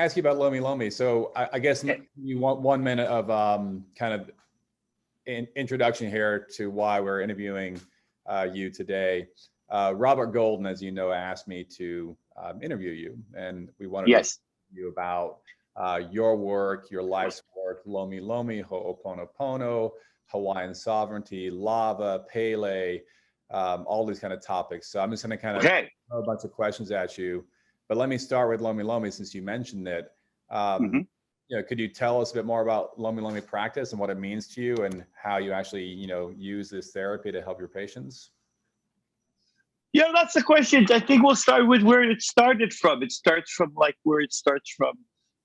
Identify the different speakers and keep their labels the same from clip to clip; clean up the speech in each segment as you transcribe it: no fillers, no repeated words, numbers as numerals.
Speaker 1: Ask you about Lomi Lomi. So I guess you want 1 minute of kind of introduction here to why we're interviewing you today. Robert Golden, as you know, asked me to interview you, and we wanted to talk to you about your work, your life's work, Lomi Lomi, Ho'oponopono, Hawaiian sovereignty, lava, Pele, all these kind of topics. So I'm just going to kind of throw a bunch of questions at you. But let me start with Lomi Lomi since you mentioned it. You know, could you tell us a bit more about Lomi Lomi practice and what it means to you and how you actually, you know, use this therapy to help your patients?
Speaker 2: Yeah, that's the question. I think we'll start with where it started from. It starts from like where it starts from.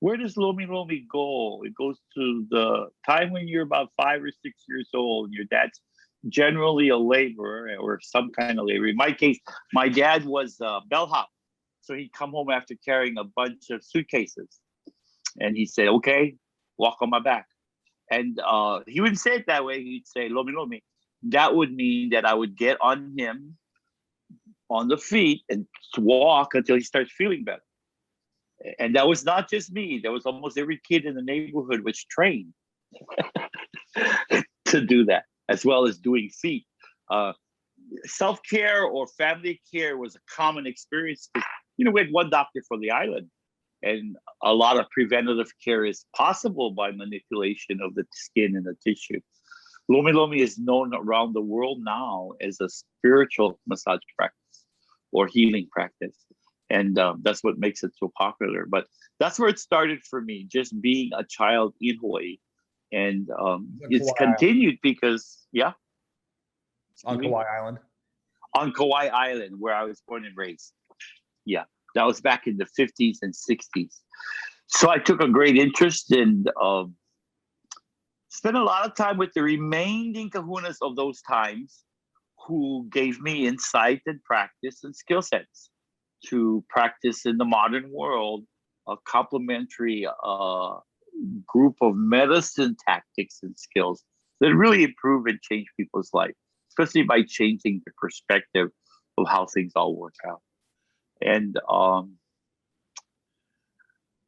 Speaker 2: Where does Lomi Lomi go? It goes to the time when you're about 5 or 6 years old. Your dad's generally a laborer or some kind of labor. In my case, my dad was a bellhop. So he'd come home after carrying a bunch of suitcases. And he'd say, okay, walk on my back. And he wouldn't say it that way. He'd say, Lomi Lomi. That would mean that I would get on him on the feet and walk until he starts feeling better. And that was not just me. That was almost every kid in the neighborhood was trained to do that, as well as doing feet. Self-care or family care was a common experience. You know, we had one doctor for the island, and a lot of preventative care is possible by manipulation of the skin and the tissue. Lomi Lomi is known around the world now as a spiritual massage practice or healing practice. And that's what makes it so popular. But that's where it started for me, just being a child in Hawaii. And it's continued because,
Speaker 1: On Kauai Island?
Speaker 2: On Kauai Island, where I was born and raised. Yeah, that was back in the 50s and 60s. So I took a great interest and spent a lot of time with the remaining kahunas of those times who gave me insight and practice and skill sets to practice in the modern world a complementary group of medicine tactics and skills that really improve and change people's life, especially by changing the perspective of how things all work out. And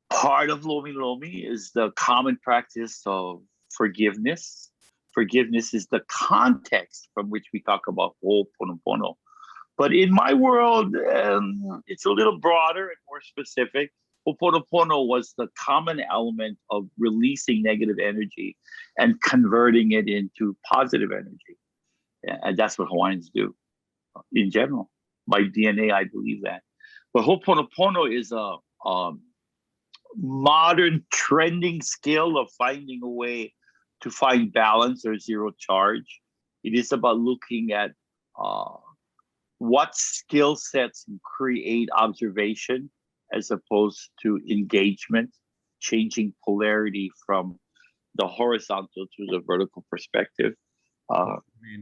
Speaker 2: part of Lomi Lomi is the common practice of forgiveness. Forgiveness is the context from which we talk about Ho'oponopono. But in my world, it's a little broader and more specific. Ho'oponopono was the common element of releasing negative energy and converting it into positive energy. And that's what Hawaiians do in general. By DNA, I believe that. But Ho'oponopono is a modern trending skill of finding a way to find balance or zero charge. It is about looking at what skill sets create observation as opposed to engagement, changing polarity from the horizontal to the vertical perspective.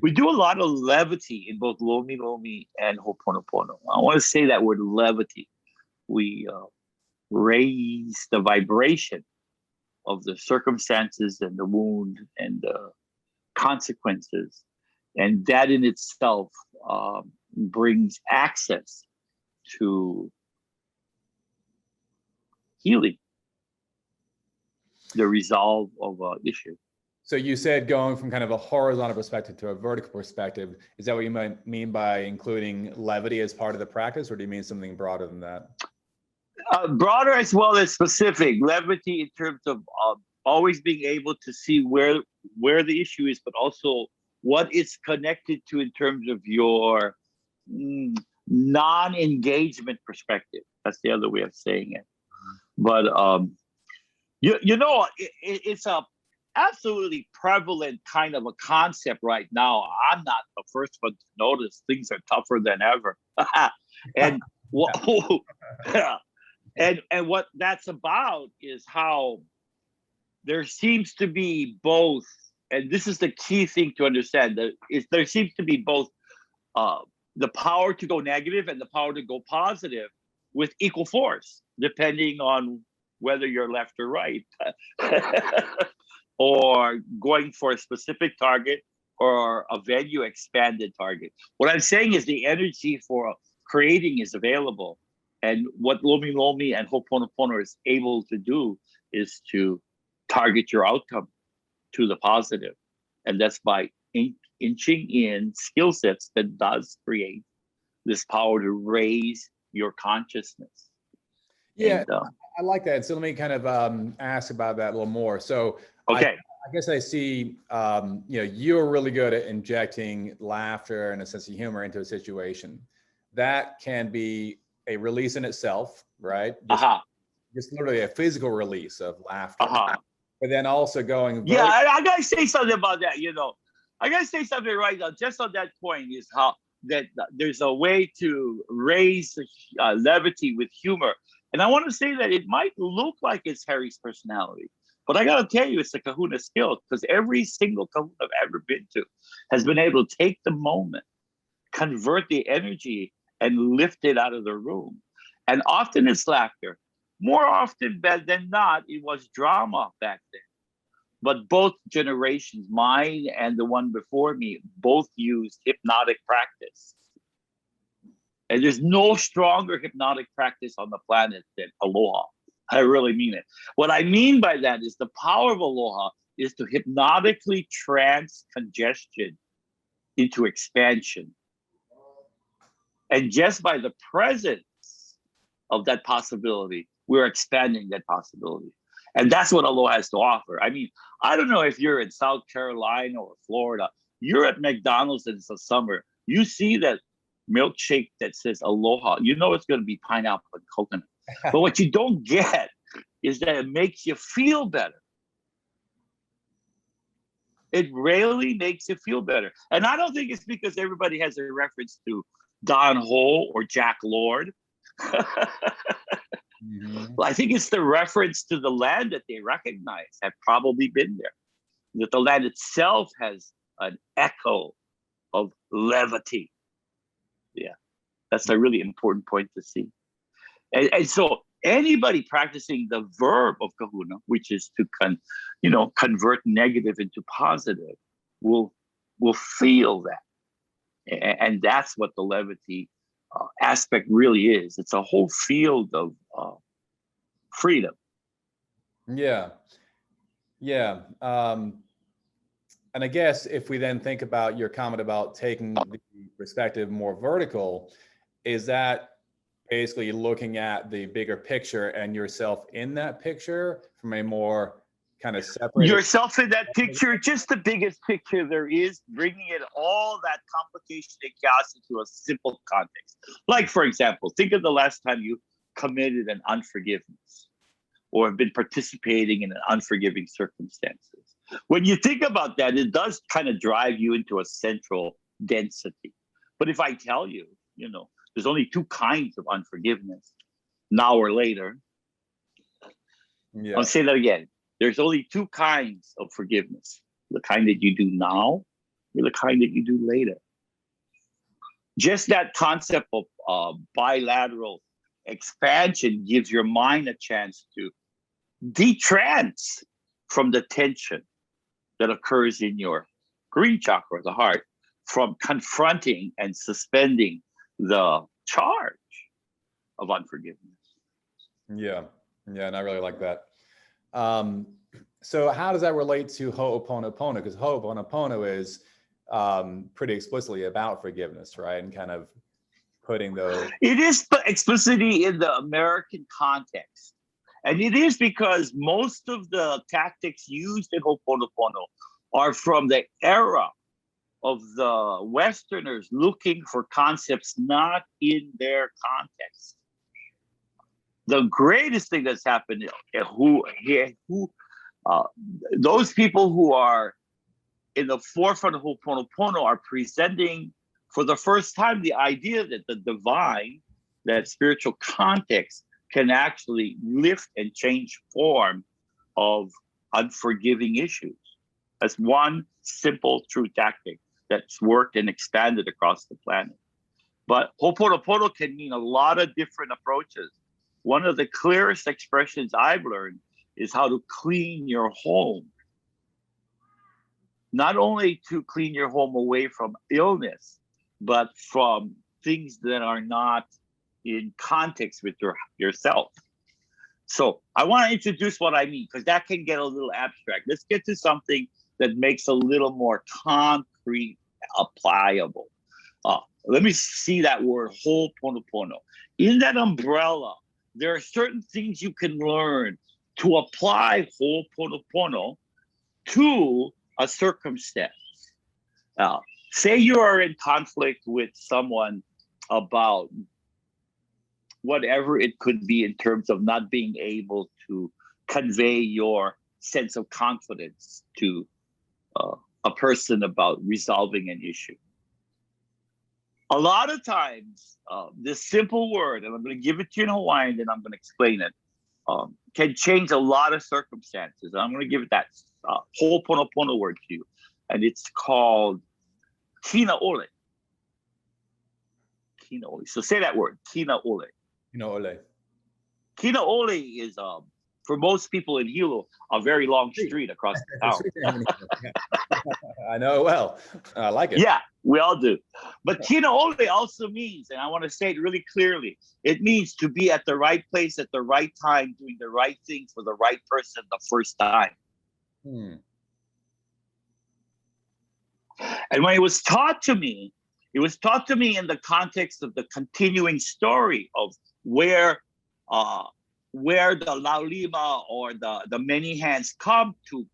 Speaker 2: We do a lot of levity in both Lomi Lomi and Ho'oponopono. I want to say that word levity. We raise the vibration of the circumstances and the wound and the consequences. And that in itself brings access to healing, the resolve of an issue.
Speaker 1: So you said going from kind of a horizontal perspective to a vertical perspective. Is that what you might mean by including levity as part of the practice, or do you mean something broader than that?
Speaker 2: Broader as well as specific. Levity in terms of always being able to see where the issue is, but also what it's connected to in terms of your non-engagement perspective. That's the other way of saying it. But you know, it's a absolutely prevalent kind of a concept right now. I'm not the first one to notice things are tougher than ever. And and what that's about is how there seems to be both, and this is the key thing to understand, there seems to be both the power to go negative and the power to go positive with equal force, depending on whether you're left or right, or going for a specific target or a venue expanded target. What I'm saying is the energy for creating is available. And what Lomi Lomi and Ho'oponopono is able to do is to target your outcome to the positive. And that's by inching in skill sets that does create this power to raise your consciousness.
Speaker 1: Yeah,
Speaker 2: And,
Speaker 1: I like that. So let me kind of ask about that a little more. So
Speaker 2: okay.
Speaker 1: I guess I see, you're really good at injecting laughter and a sense of humor into a situation. That can be a release in itself, right? Just literally a physical release of laughter. But then also going.
Speaker 2: Yeah, I gotta say something about that. I gotta say something right now. Just on that point is how that there's a way to raise levity with humor. And I want to say that it might look like it's Harry's personality, but I gotta tell you, it's a kahuna skill, because every single kahuna I've ever been to has been able to take the moment, convert the energy, and lift it out of the room. And often it's laughter. More often than not, it was drama back then. But both generations, mine and the one before me, both used hypnotic practice. And there's no stronger hypnotic practice on the planet than Aloha. I really mean it. What I mean by that is the power of Aloha is to hypnotically trance congestion into expansion. And just by the presence of that possibility, we're expanding that possibility. And that's what Aloha has to offer. I mean, I don't know if you're in South Carolina or Florida, you're at McDonald's in the summer, you see that milkshake that says Aloha, you know it's going to be pineapple and coconut. But what you don't get is that it makes you feel better. It really makes you feel better. And I don't think it's because everybody has a reference to Don Ho or Jack Lord. Well, I think it's the reference to the land that they recognize, have probably been there. That the land itself has an echo of levity. Yeah, that's a really important point to see. And so anybody practicing the verb of kahuna, which is to convert negative into positive, will feel that. And that's what the levity aspect really is. It's a whole field of freedom.
Speaker 1: Yeah. And I guess if we then think about your comment about taking the perspective more vertical, is that basically looking at the bigger picture and yourself in that picture from a more kind of separate
Speaker 2: yourself in that picture, just the biggest picture there is, bringing it all that complication and chaos into a simple context. Like, for example, think of the last time you committed an unforgiveness or have been participating in an unforgiving circumstances. When you think about that, it does kind of drive you into a central density. But if I tell you, there's only two kinds of unforgiveness, now or later. I'll say that again. There's only two kinds of forgiveness: the kind that you do now or the kind that you do later. Just that concept of bilateral expansion gives your mind a chance to detrance from the tension that occurs in your green chakra, the heart, from confronting and suspending the charge of unforgiveness.
Speaker 1: Yeah, and I really like that. So how does that relate to Ho'oponopono? Because Ho'oponopono is pretty explicitly about forgiveness, right? And kind of putting those.
Speaker 2: It is explicitly in the American context. And it is because most of the tactics used in Ho'oponopono are from the era of the Westerners looking for concepts not in their context. The greatest thing that's happened, those people who are in the forefront of Ho'oponopono are presenting for the first time the idea that the divine, that spiritual context, can actually lift and change form of unforgiving issues. That's one simple, true tactic that's worked and expanded across the planet. But Ho'oponopono can mean a lot of different approaches. One of the clearest expressions I've learned is how to clean your home. Not only to clean your home away from illness, but from things that are not in context with yourself. So I want to introduce what I mean, because that can get a little abstract. Let's get to something that makes a little more concrete, applicable. Let me see that word, ho'oponopono. In that umbrella, there are certain things you can learn to apply ho'oponopono to a circumstance. Say you are in conflict with someone about whatever it could be in terms of not being able to convey your sense of confidence to a person about resolving an issue. A lot of times, this simple word, and I'm going to give it to you in Hawaiian, and I'm going to explain it, can change a lot of circumstances. I'm going to give it that ho'oponopono word to you, and it's called kina ole. Kina ole. So say that word, kina ole.
Speaker 1: Kina ole.
Speaker 2: Kina ole is, for most people in Hilo, a very long street across the town.
Speaker 1: I know it well. I like it.
Speaker 2: Yeah, we all do. But kina ole also means, and I want to say it really clearly, it means to be at the right place at the right time, doing the right thing for the right person the first time. And when it was taught to me in the context of the continuing story of where the laulima or the many hands come to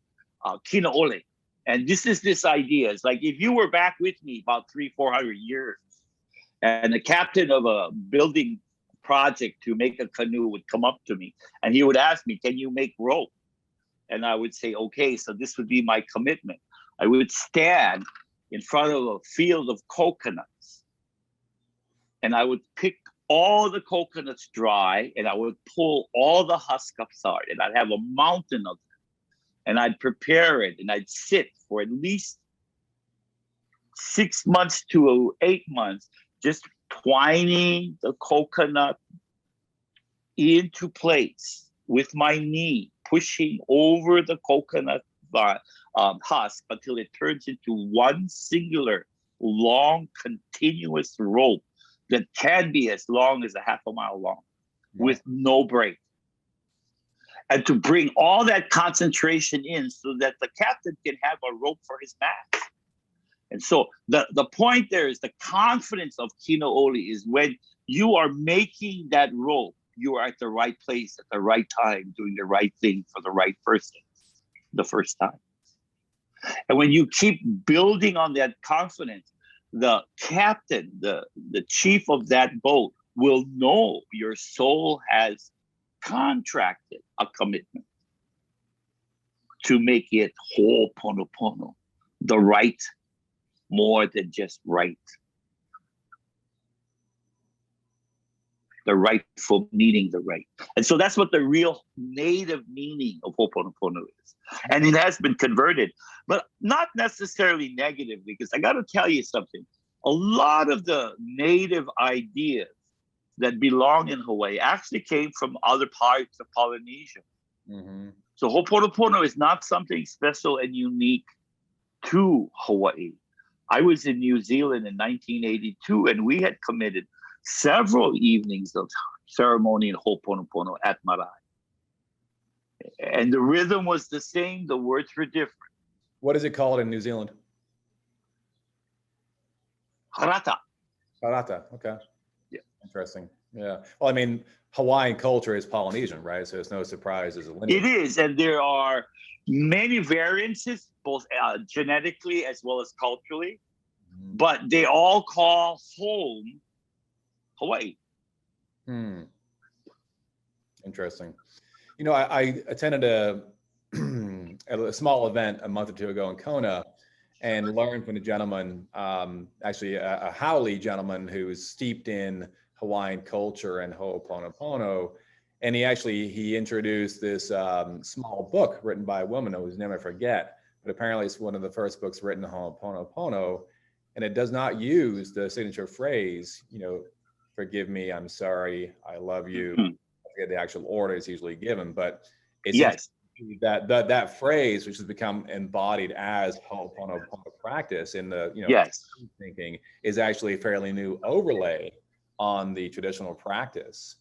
Speaker 2: kina ole. And this idea. It's like if you were back with me about 300-400 years, and the captain of a building project to make a canoe would come up to me, and he would ask me, "Can you make rope?" And I would say, "Okay." So this would be my commitment. I would stand in front of a field of coconuts, and I would pick all the coconuts dry, and I would pull all the husk apart, and I'd have a mountain of them. And I'd prepare it, and I'd sit for at least 6 months to 8 months, just twining the coconut into place with my knee, pushing over the coconut husk until it turns into one singular, long, continuous rope that can be as long as a half a mile long, with no break. And to bring all that concentration in so that the captain can have a rope for his mast. And so the point there is the confidence of kina ole is when you are making that rope, you are at the right place at the right time, doing the right thing for the right person the first time. And when you keep building on that confidence, the captain, the chief of that boat will know your soul has contracted a commitment to make it ho'oponopono, the right more than just right. The rightful meaning the right. And so that's what the real native meaning of ho'oponopono is. And it has been converted, but not necessarily negative, because I got to tell you something. A lot of the native ideas that belong in Hawaii actually came from other parts of Polynesia. So ho'oponopono is not something special and unique to Hawaii. I was in New Zealand in 1982, and we had committed several evenings of ceremony in ho'oponopono at Marae. And the rhythm was the same, the words were different.
Speaker 1: What is it called in New Zealand?
Speaker 2: Harata.
Speaker 1: Harata, okay.
Speaker 2: Yeah.
Speaker 1: Interesting. Yeah. Well, I mean, Hawaiian culture is Polynesian, right? So it's no surprise as a lineage.
Speaker 2: It is, and there are many variances, both genetically as well as culturally, but they all call home Hawaii.
Speaker 1: Interesting. You know, I attended a small event a month or two ago in Kona, and learned from a gentleman, actually a haole gentleman who's steeped in Hawaiian culture and ho'oponopono. And he introduced this small book written by a woman whose name I forget, but apparently it's one of the first books written on ho'oponopono. And it does not use the signature phrase, you know, forgive me, I'm sorry, I love you. I forget the actual order is usually given, but it's that phrase, which has become embodied as ho'oponopono practice in the, you know, thinking, is actually a fairly new overlay on the traditional practice.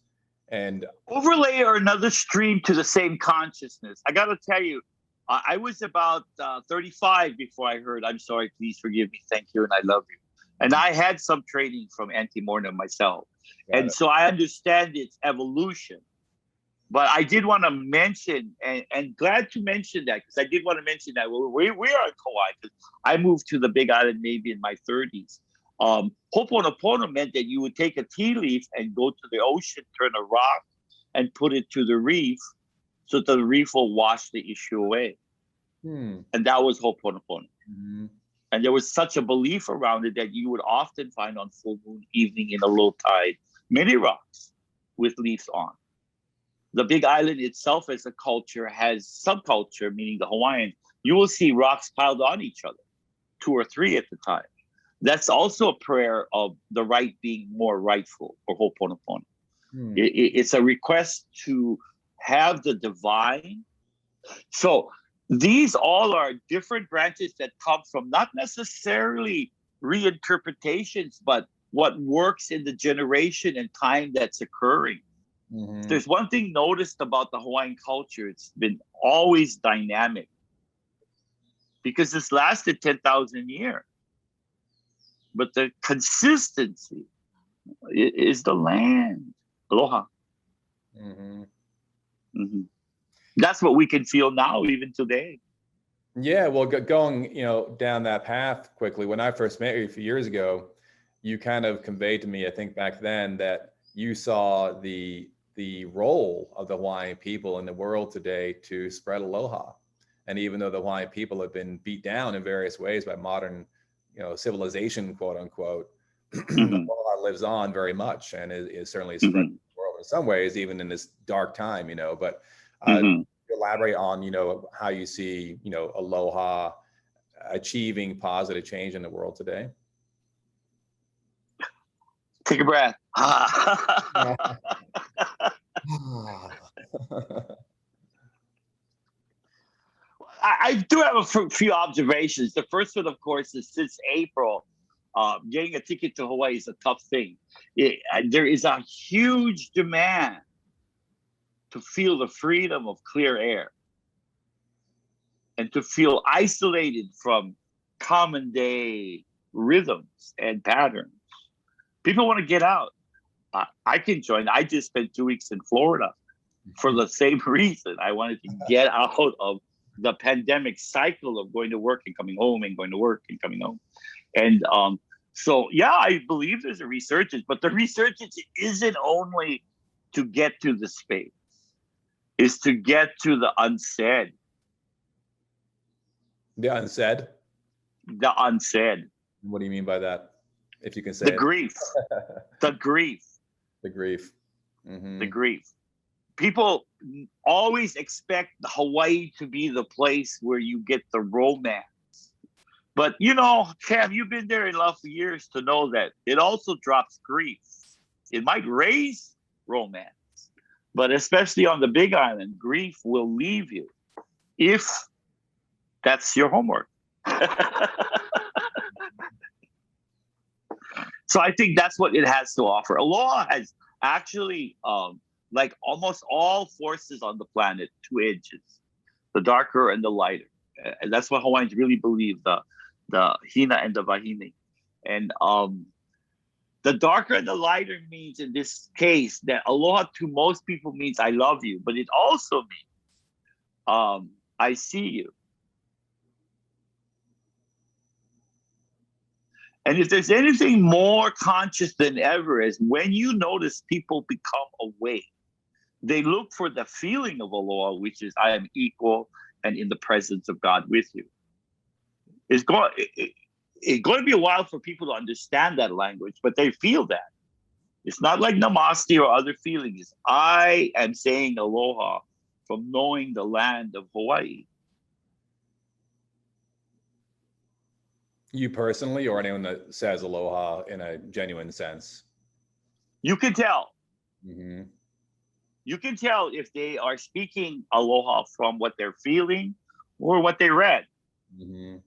Speaker 1: And
Speaker 2: overlay or another stream to the same consciousness. I got to tell you, I was about 35 before I heard, I'm sorry, please forgive me, thank you, and I love you. And I had some training from Auntie Morna myself. And so I understand its evolution. But I did want to mention, and glad to mention that, because I did want to mention that we are in Kauai, because I moved to the Big Island maybe in my 30s. Ho'oponopono meant that you would take a tea leaf and go to the ocean, turn a rock, and put it to the reef, so that the reef will wash the issue away. And that was Ho'oponopono. And there was such a belief around it that you would often find on full moon evening in a low tide many rocks with leaves on. The Big Island itself as a culture has subculture, meaning the Hawaiian. You will see rocks piled on each other, 2 or 3 at the time. That's also a prayer of the right being more rightful, or Ho'oponopono. It's a request to have the divine. So these all are different branches that come from not necessarily reinterpretations, but what works in the generation and time that's occurring. There's one thing noticed about the Hawaiian culture, it's been always dynamic, because this lasted 10,000 years. But the consistency is the land. Aloha. That's what we can feel now, even today.
Speaker 1: Yeah, well, going down that path quickly. When I first met you a few years ago, you kind of conveyed to me, I think back then, that you saw the role of the Hawaiian people in the world today to spread aloha. And even though the Hawaiian people have been beat down in various ways by modern, civilization, quote unquote, aloha lives on very much and is certainly spreading the world in some ways, even in this dark time. But elaborate on how you see aloha achieving positive change in the world today.
Speaker 2: Take a breath. I do have a few observations. The first one, of course, is since April, getting a ticket to Hawaii is a tough thing. There is a huge demand to feel the freedom of clear air and to feel isolated from common day rhythms and patterns. People want to get out. I can join. I just spent 2 weeks in Florida for the same reason. I wanted to get out of the pandemic cycle of going to work and coming home and going to work and coming home. And so, yeah, I believe there's a resurgence, but the resurgence isn't only to get to the space, it's to get to the unsaid.
Speaker 1: The unsaid?
Speaker 2: The unsaid.
Speaker 1: What do you mean by that? If you can say
Speaker 2: the grief. The grief.
Speaker 1: The grief.
Speaker 2: The grief. People always expect Hawaii to be the place where you get the romance. But, Cam, you've been there enough years to know that it also drops grief. It might raise romance, but especially on the Big Island, grief will leave you if that's your homework. So I think that's what it has to offer. Aloha has actually, like almost all forces on the planet, 2 edges, the darker and the lighter. And that's what Hawaiians really believe, the hina and the wahine. And the darker and the lighter means, in this case, that aloha to most people means I love you, but it also means I see you. And if there's anything more conscious than ever, is when you notice people become awake, they look for the feeling of aloha, which is I am equal and in the presence of God with you. It's going to be a while for people to understand that language, but they feel that. It's not like namaste or other feelings. I am saying aloha from knowing the land of Hawaii.
Speaker 1: You personally, or anyone that says aloha in a genuine sense?
Speaker 2: You can tell.
Speaker 1: Mm-hmm.
Speaker 2: You can tell if they are speaking aloha from what they're feeling or what they read. Mm-hmm.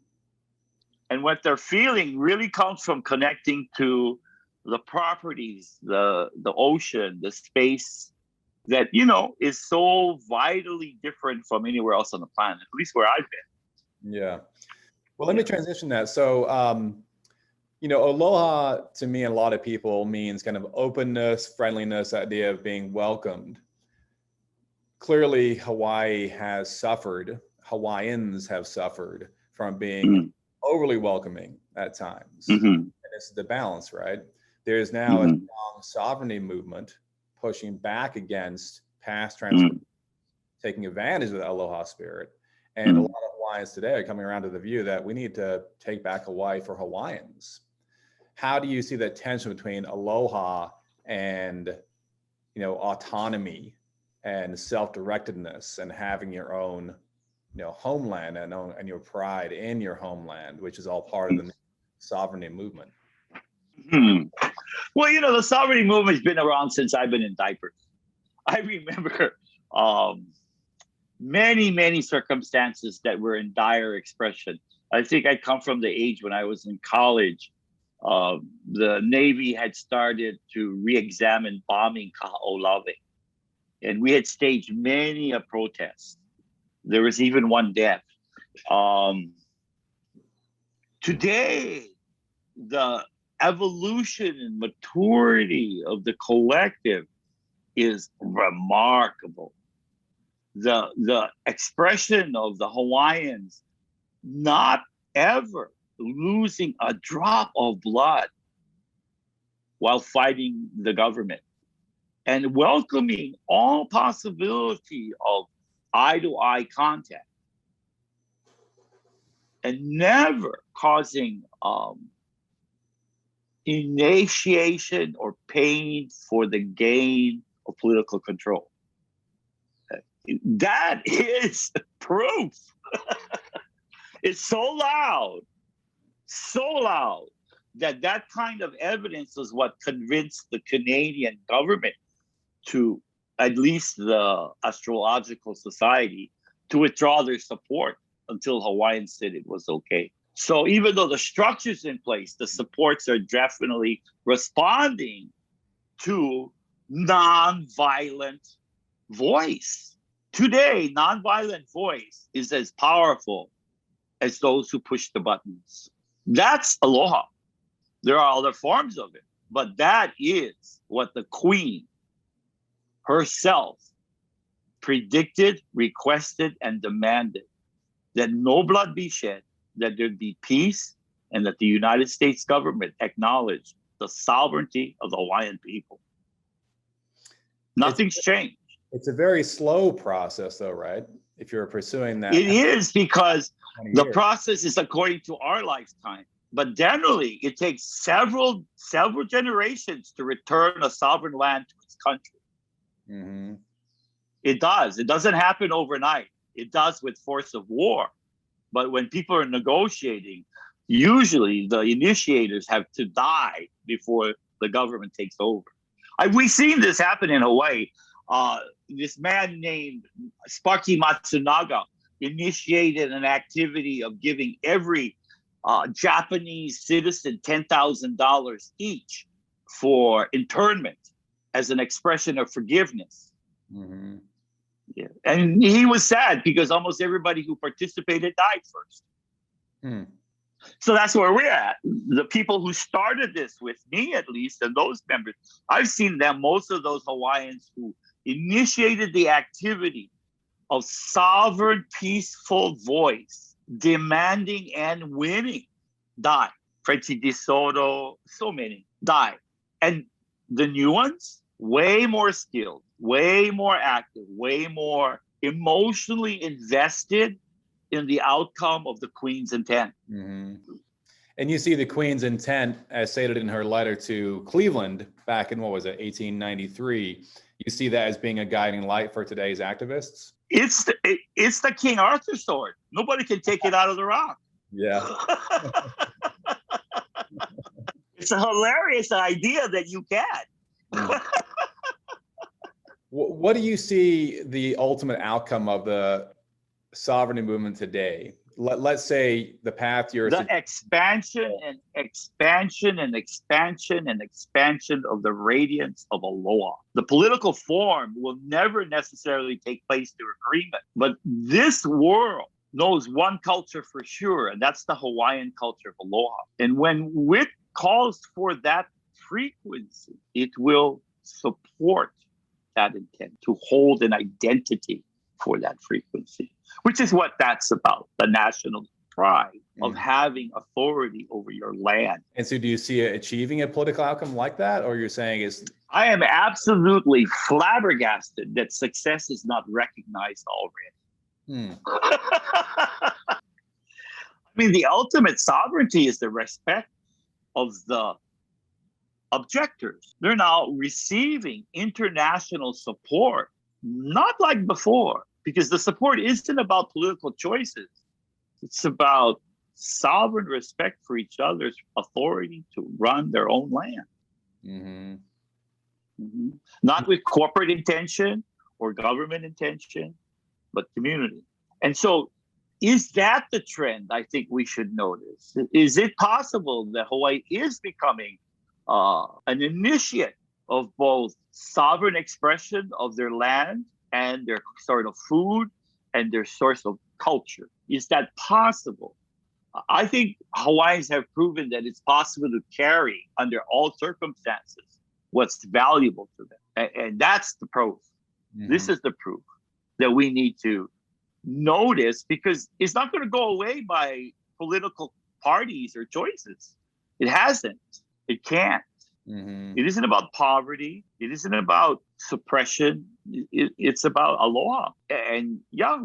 Speaker 2: And what they're feeling really comes from connecting to the properties, the ocean, the space that, is so vitally different from anywhere else on the planet, at least where I've been.
Speaker 1: Yeah. Well, let me transition that. So, aloha to me and a lot of people means kind of openness, friendliness, idea of being welcomed. Clearly, Hawaiians have suffered from being overly welcoming at times. And it's the balance, right? There's now a strong sovereignty movement pushing back against past transgressions, taking advantage of the aloha spirit. And a lot of Hawaiians today are coming around to the view that we need to take back Hawaii for Hawaiians. How do you see that tension between aloha and, autonomy and self-directedness and having your own, homeland and your pride in your homeland, which is all part of the sovereignty movement?
Speaker 2: Well, the sovereignty movement has been around since I've been in diapers. I remember many, many circumstances that were in dire expression. I think I come from the age when I was in college. The Navy had started to re-examine bombing Kahunas, and we had staged many a protest. There was even one death. Today, the evolution and maturity of the collective is remarkable. The expression of the Hawaiians not ever losing a drop of blood while fighting the government and welcoming all possibility of eye-to-eye contact and never causing initiation or pain for the gain of political control. That is proof. It's so loud that kind of evidence was what convinced the Canadian government to, at least the Astrological Society, to withdraw their support until Hawaiians said it was okay. So even though the structure's in place, the supports are definitely responding to nonviolent voice. Today, nonviolent voice is as powerful as those who push the buttons. That's aloha. There are other forms of it, but that is what the Queen herself predicted, requested, and demanded, that no blood be shed, that there'd be peace, and that the United States government acknowledge the sovereignty of the Hawaiian people. Nothing's changed.
Speaker 1: It's a very slow process though, right? If you're pursuing that.
Speaker 2: It is, because the process is according to our lifetime. But generally, it takes several generations to return a sovereign land to its country.
Speaker 1: Mm-hmm.
Speaker 2: It does. It doesn't happen overnight. It does with force of war. But when people are negotiating, usually the initiators have to die before the government takes over. We've seen this happen in Hawaii. This man named Sparky Matsunaga initiated an activity of giving every Japanese citizen $10,000 each for internment as an expression of forgiveness.
Speaker 1: Mm-hmm.
Speaker 2: Yeah. And he was sad because almost everybody who participated died first. So that's where we're at. The people who started this with me, at least, and those members, I've seen them, most of those Hawaiians who initiated the activity of sovereign, peaceful voice, demanding and winning, die. Francis de Soto, so many died. And the new ones, way more skilled, way more active, way more emotionally invested in the outcome of the Queen's intent.
Speaker 1: Mm-hmm. And you see the Queen's intent, as stated in her letter to Cleveland back in, 1893. You see that as being a guiding light for today's activists?
Speaker 2: It's the King Arthur sword. Nobody can take it out of the rock.
Speaker 1: Yeah.
Speaker 2: It's a hilarious idea that you can.
Speaker 1: What do you see the ultimate outcome of the sovereignty movement today? let's say the path you're
Speaker 2: the expansion and expansion and expansion and expansion of the radiance of Aloha. The political form will never necessarily take place through agreement, but this world knows one culture for sure, and that's the Hawaiian culture of Aloha. And when WIT calls for that frequency, it will support that intent to hold an identity for that frequency, which is what that's about, the national pride of having authority over your land.
Speaker 1: And so do you see it achieving a political outcome like that? Or you're saying it's...
Speaker 2: I am absolutely flabbergasted that success is not recognized already. I mean, the ultimate sovereignty is the respect of the objectors. They're now receiving international support, not like before, because the support isn't about political choices. It's about sovereign respect for each other's authority to run their own land. Not with corporate intention or government intention, but community. And so is that the trend I think we should notice? Is it possible that Hawaii is becoming an initiate of both sovereign expression of their land and their sort of food and their source of culture? Is that possible? I think Hawaiians have proven that it's possible to carry under all circumstances what's valuable to them. And that's the proof. This is the proof that we need to notice, because it's not going to go away by political parties or choices. It hasn't. It can't. It isn't about poverty. It isn't about suppression. It's about aloha. And yeah,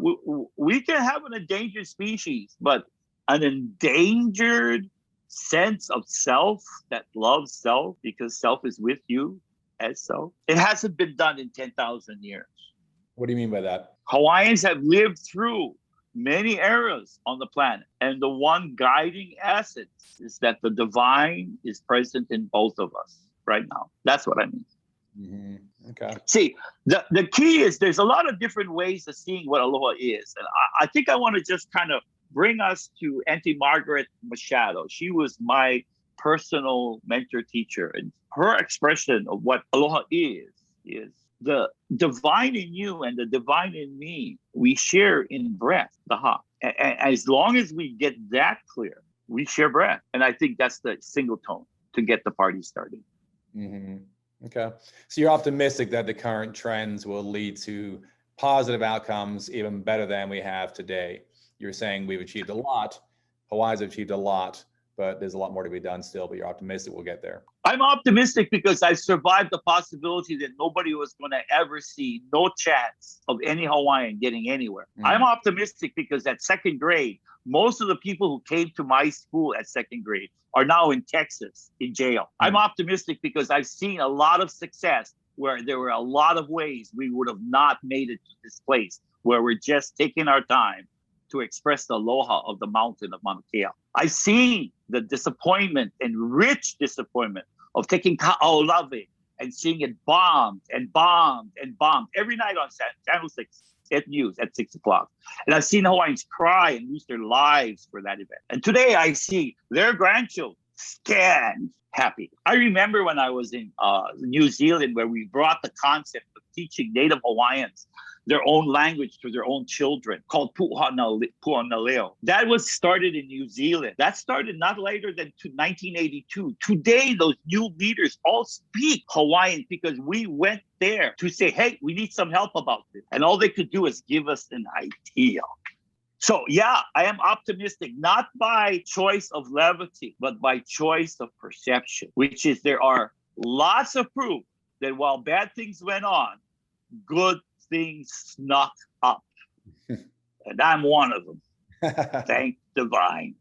Speaker 2: we can have an endangered species, but an endangered sense of self that loves self because self is with you as self, it hasn't been done in 10,000 years.
Speaker 1: What do you mean by that?
Speaker 2: Hawaiians have lived through many eras on the planet, and the one guiding essence is that the divine is present in both of us right now. That's what I mean.
Speaker 1: Okay.
Speaker 2: See, the key is there's a lot of different ways of seeing what aloha is. And I think I want to just kind of bring us to Auntie Margaret Machado. She was my personal mentor teacher, and her expression of what aloha is the divine in you and the divine in me. We share in breath, the ha. And as long as we get that clear, we share breath. And I think that's the single tone to get the party started.
Speaker 1: Okay. So you're optimistic that the current trends will lead to positive outcomes, even better than we have today. You're saying we've achieved a lot. Hawaii's achieved a lot, but there's a lot more to be done still, but you're optimistic we'll get there.
Speaker 2: I'm optimistic because I survived the possibility that nobody was going to ever see, no chance of any Hawaiian getting anywhere. I'm optimistic because at second grade, most of the people who came to my school at second grade are now in Texas, in jail. I'm optimistic because I've seen a lot of success where there were a lot of ways we would have not made it to this place, where we're just taking our time to express the aloha of the mountain of Mauna Kea. I've seen the disappointment and rich disappointment of taking Ka'aolave and seeing it bombed and bombed and bombed every night on Channel 6 at news at 6 o'clock. And I've seen Hawaiians cry and lose their lives for that event. And today I see their grandchildren scanned happy. I remember when I was in New Zealand, where we brought the concept of teaching Native Hawaiians their own language to their own children, called Pu'analeo. That was started in New Zealand. That started not later than 1982. Today, those new leaders all speak Hawaiian because we went there to say, hey, we need some help about this. And all they could do is give us an idea. So yeah, I am optimistic, not by choice of levity, but by choice of perception, which is there are lots of proof that while bad things went on, good things snuck up. And I'm one of them. Thank divine.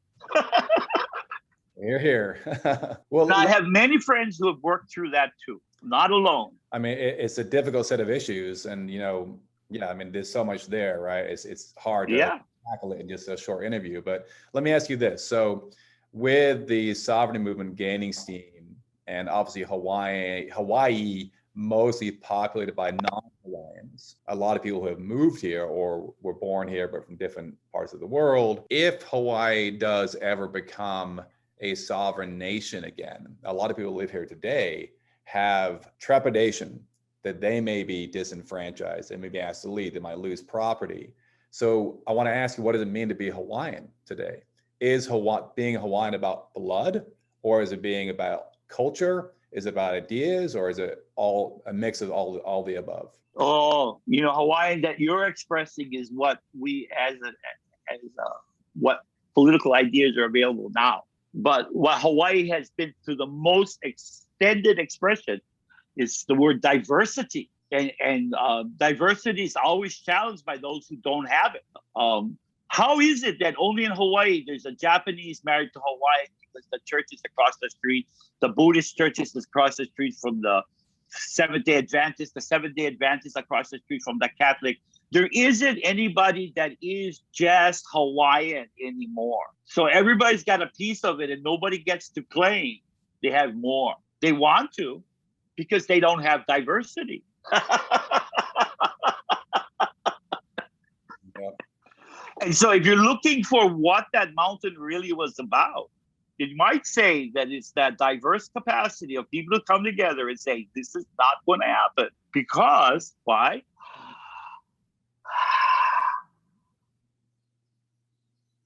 Speaker 1: You're here. Well,
Speaker 2: I have many friends who have worked through that too. Not alone.
Speaker 1: I mean, it's a difficult set of issues, and I mean, there's so much there, right? It's hard to tackle it in just a short interview. But let me ask you this: so, with the sovereignty movement gaining steam, and obviously Hawaii mostly populated by non-Hawaiians. A lot of people who have moved here or were born here, but from different parts of the world. If Hawaii does ever become a sovereign nation again, a lot of people who live here today have trepidation that they may be disenfranchised, they may be asked to leave, they might lose property. So I want to ask you, what does it mean to be Hawaiian today? Is being Hawaiian about blood, or is it being about culture? Is it about ideas, or is it all a mix of all the above?
Speaker 2: Oh, Hawaiian that you're expressing is what we what political ideas are available now. But what Hawaii has been to the most extended expression is the word diversity. And diversity is always challenged by those who don't have it. How is it that only in Hawaii there's a Japanese married to Hawaiian because the church is across the street, the Buddhist church is across the street from the Seventh-day Adventist, the Seventh-day Adventist across the street from the Catholic? There isn't anybody that is just Hawaiian anymore. So everybody's got a piece of it and nobody gets to claim they have more. They want to because they don't have diversity.
Speaker 1: Yep.
Speaker 2: And so if you're looking for what that mountain really was about, it might say that it's that diverse capacity of people to come together and say, this is not going to happen. Because, why?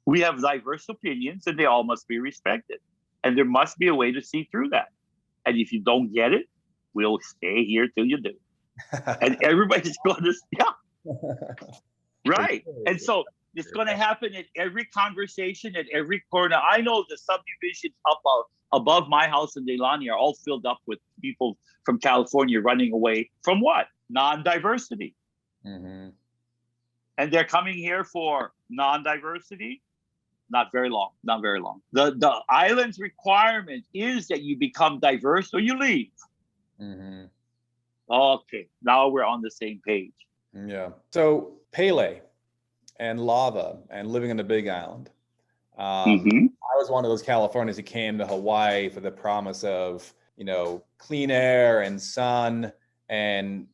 Speaker 2: We have diverse opinions and they all must be respected. And there must be a way to see through that. And if you don't get it, we'll stay here till you do. And everybody's going to, yeah. Right. And so it's going to happen at every conversation, at every corner. I know the subdivisions above my house in Leilani are all filled up with people from California running away from what? Non-diversity.
Speaker 1: Mm-hmm.
Speaker 2: And they're coming here for non-diversity. Not very long. Not very long. The island's requirement is that you become diverse or you leave.
Speaker 1: Mm-hmm.
Speaker 2: Okay. Now we're on the same page.
Speaker 1: Yeah. So Pele and lava and living on the Big Island. I was one of those Californians who came to Hawaii for the promise of, clean air and sun, and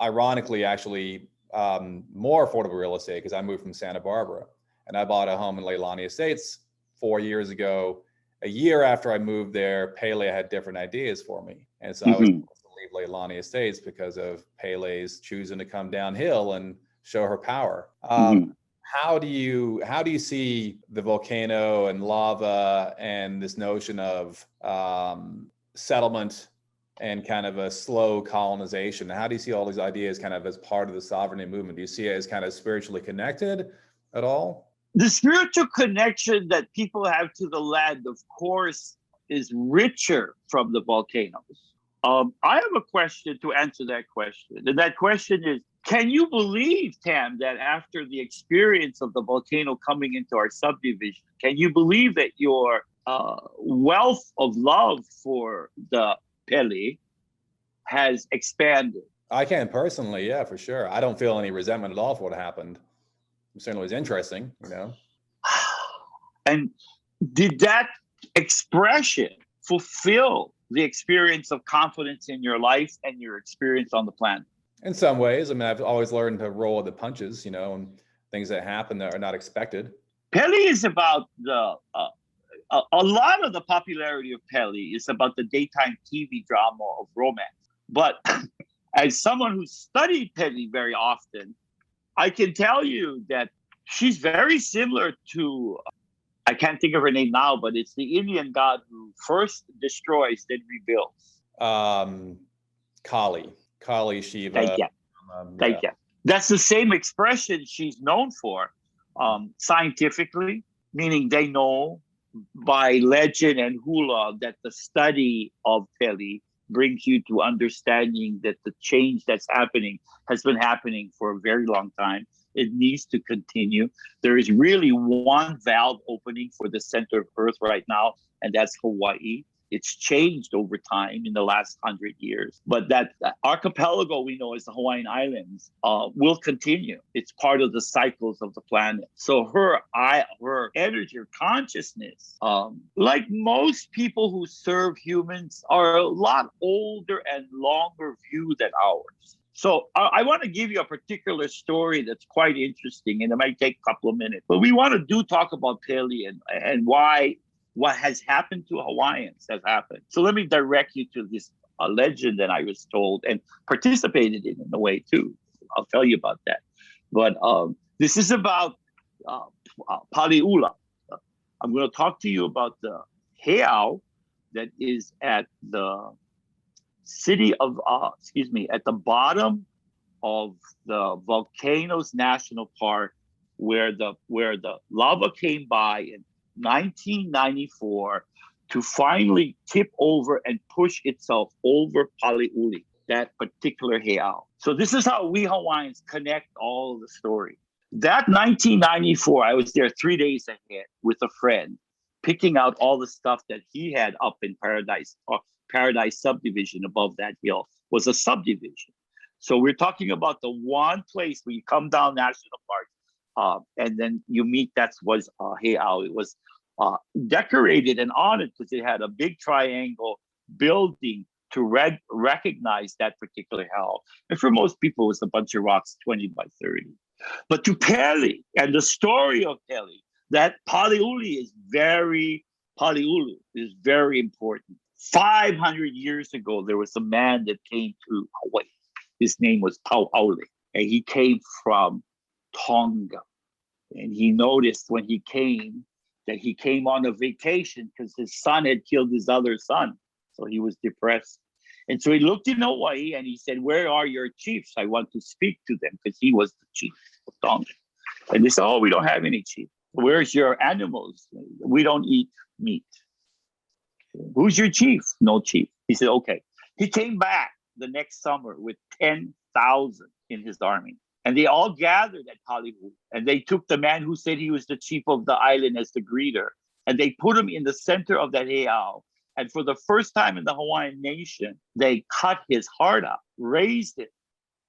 Speaker 1: ironically, actually, more affordable real estate because I moved from Santa Barbara and I bought a home in Leilani Estates 4 years ago. A year after I moved there, Pele had different ideas for me, and so I was forced to leave Leilani Estates because of Pele's choosing to come downhill and show her power. How do you see the volcano and lava and this notion of settlement and kind of a slow colonization? How do you see all these ideas kind of as part of the sovereignty movement? Do you see it as kind of spiritually connected at all?
Speaker 2: The spiritual connection that people have to the land, of course, is richer from the volcanoes. I have a question to answer that question. And that question is, can you believe, Tam, that after the experience of the volcano coming into our subdivision, can you believe that your wealth of love for the Pele has expanded?
Speaker 1: I can personally, yeah, for sure. I don't feel any resentment at all for what happened. It certainly was interesting,
Speaker 2: And did that expression fulfill the experience of confidence in your life and your experience on the planet?
Speaker 1: In some ways. I mean, I've always learned to roll with the punches, and things that happen that are not expected.
Speaker 2: Pele is about a lot of the popularity of Pele is about the daytime TV drama of romance. But as someone who studied Pele very often, I can tell you that she's very similar to, I can't think of her name now, but it's the Indian god who first destroys, then rebuilds. Kali Shiva. Thank you. That's the same expression she's known for, scientifically, meaning they know by legend and hula that the study of Pele brings you to understanding that the change that's happening has been happening for a very long time. It needs to continue. There is really one valve opening for the center of Earth right now, and that's Hawaii. It's changed over time in the last 100 years. But that archipelago we know as the Hawaiian Islands will continue. It's part of the cycles of the planet. So her energy, her consciousness, like most people who serve humans, are a lot older and longer view than ours. So I want to give you a particular story that's quite interesting, and it might take a couple of minutes. But we want to talk about Pele and why what has happened to Hawaiians has happened. So let me direct you to this legend that I was told and participated in a way too. I'll tell you about that. But this is about Paliula. I'm going to talk to you about the heiau that is at the city of, at the bottom of the Volcanoes National Park, where the lava came by in 1994 to finally tip over and push itself over Paliuli, that particular heiau. So this is how we Hawaiians connect all of the story. That 1994, I was there 3 days ahead with a friend, picking out all the stuff that he had up in Paradise subdivision above that hill was a subdivision. So we're talking about the one place where you come down National Park, and then you meet. That was heiau. It was decorated and honored because it had a big triangle building to recognize that particular heiau. And for most people, it was a bunch of rocks, 20 by 30. But to Pele and the story of Pele, that Paliuli is very important. 500 years ago, there was a man that came to Hawaii. His name was Pauaule, and he came from Tonga. And he noticed when he came that he came on a vacation because his son had killed his other son. So he was depressed. And so he looked in Hawaii and he said, "Where are your chiefs? I want to speak to them," because he was the chief of Tonga. And they said, "Oh, we don't have any chief. Where's your animals? We don't eat meat." "Who's your chief?" "No chief." He said, "Okay." He came back the next summer with 10,000 in his army. And they all gathered at Paliuli. And they took the man who said he was the chief of the island as the greeter. And they put him in the center of that heiau. And for the first time in the Hawaiian nation, they cut his heart out, raised it.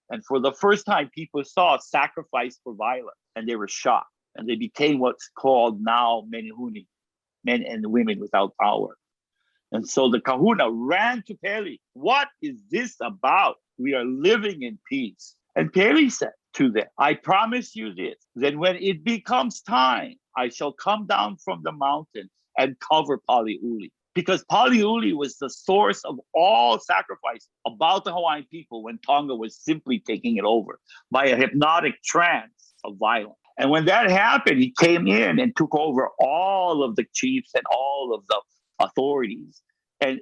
Speaker 2: And for the first time, people saw sacrifice for violence. And they were shocked. And they became what's called now menehune, men and women without power. And so the kahuna ran to Pele. "What is this about? We are living in peace." And Pele said to them, "I promise you this, that when it becomes time, I shall come down from the mountain and cover Paliuli." Because Paliuli was the source of all sacrifice about the Hawaiian people when Tonga was simply taking it over by a hypnotic trance of violence. And when that happened, he came in and took over all of the chiefs and all of the authorities. And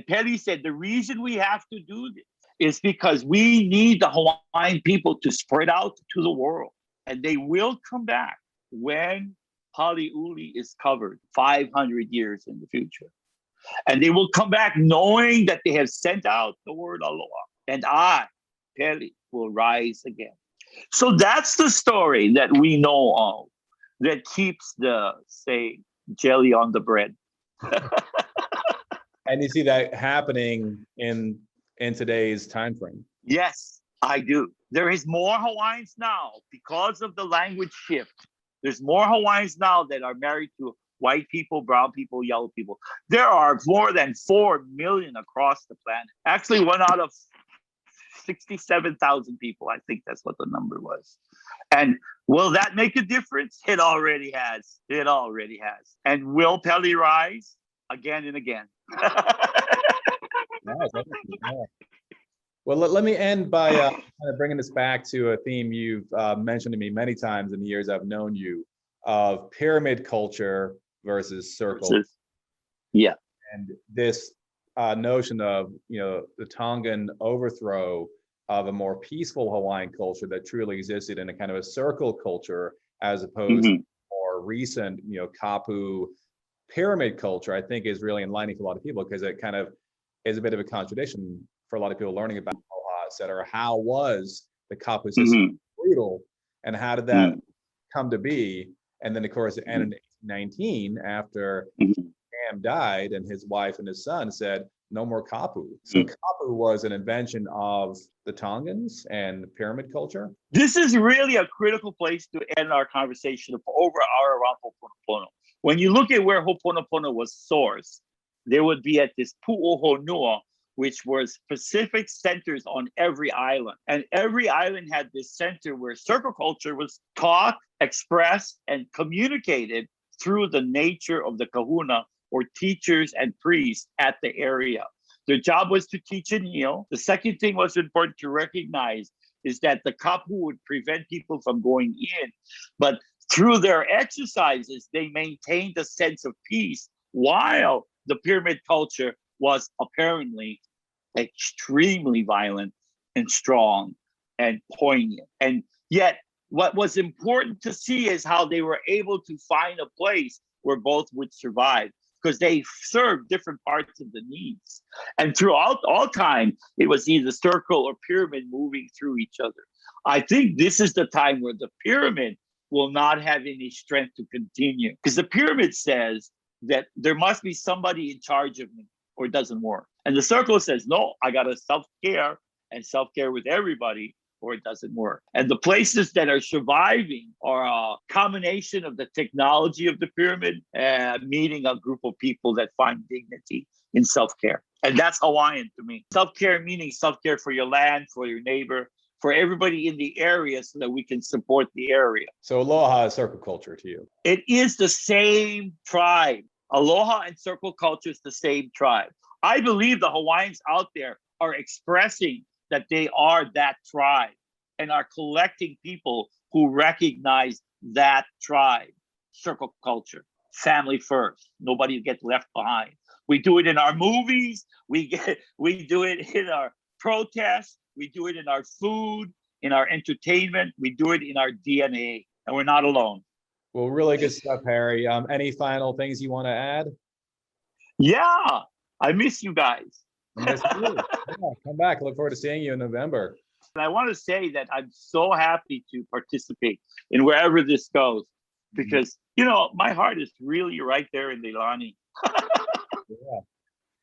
Speaker 2: Pele said, "The reason we have to do this is because we need the Hawaiian people to spread out to the world. And they will come back when Paliuli is covered 500 years in the future. And they will come back knowing that they have sent out the word Aloha. And I, Pele, will rise again." So that's the story that we know of that keeps the, say, jelly on the bread.
Speaker 1: And you see that happening in today's time frame.
Speaker 2: Yes, I do. There is more Hawaiians now because of the language shift. There's more Hawaiians now that are married to white people, brown people, yellow people. There are more than 4 million across the planet. Actually, 1 out of 67,000 people. I think that's what the number was. And will that make a difference? It already has. It already has. And will Pele rise? Again and again.
Speaker 1: Well, let me end by kind of bringing this back to a theme you've mentioned to me many times in the years I've known you, of pyramid culture versus circle.
Speaker 2: Yeah.
Speaker 1: And this notion of, the Tongan overthrow of a more peaceful Hawaiian culture that truly existed in a kind of a circle culture, as opposed to more recent, kapu pyramid culture, I think is really enlightening for a lot of people, because it kind of is a bit of a contradiction for a lot of people learning about Aloha, et cetera. How was the kapu system brutal, and how did that come to be? And then, of course, it ended in 1819 after man died, and his wife and his son said, no more kapu. So kapu was an invention of the Tongans and pyramid culture.
Speaker 2: This is really a critical place to end our conversation for over an hour around Ho'oponopono. When you look at where Ho'oponopono was sourced, there would be at this Pu'ohonua, which was specific centers on every island. And every island had this center where circle culture was taught, expressed, and communicated through the nature of the kahuna, or teachers and priests at the area. Their job was to teach and heal. The second thing was important to recognize is that the kapu would prevent people from going in. But through their exercises, they maintained a sense of peace, while the pyramid culture was apparently extremely violent and strong and poignant. And yet, what was important to see is how they were able to find a place where both would survive, because they served different parts of the needs. And throughout all time, it was either circle or pyramid moving through each other. I think this is the time where the pyramid will not have any strength to continue, because the pyramid says that there must be somebody in charge of me or it doesn't work. And the circle says, no, I got to self-care and self-care with everybody or it doesn't work. And the places that are surviving are a combination of the technology of the pyramid and meeting a group of people that find dignity in self-care. And that's Hawaiian to me. Self-care meaning self-care for your land, for your neighbor, for everybody in the area so that we can support the area.
Speaker 1: So aloha is circle culture to you.
Speaker 2: It is the same tribe. Aloha and circle culture is the same tribe. I believe the Hawaiians out there are expressing that they are that tribe and are collecting people who recognize that tribe. Circle culture, family first, nobody gets left behind. We do it in our movies, we do it in our protests, we do it in our food, in our entertainment, we do it in our DNA, and we're not alone.
Speaker 1: Well, really good stuff, Harry. Any final things you want to add?
Speaker 2: Yeah, I miss you guys.
Speaker 1: Yeah, come back. Look forward to seeing you in November.
Speaker 2: And I want to say that I'm so happy to participate in wherever this goes, because, you know, my heart is really right there in Leilani.
Speaker 1: Yeah.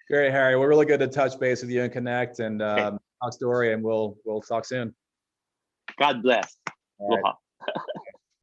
Speaker 1: Great, Harry. We're really good to touch base with you and connect and talk story, and we'll talk soon.
Speaker 2: God bless.
Speaker 1: All right.
Speaker 2: Aloha.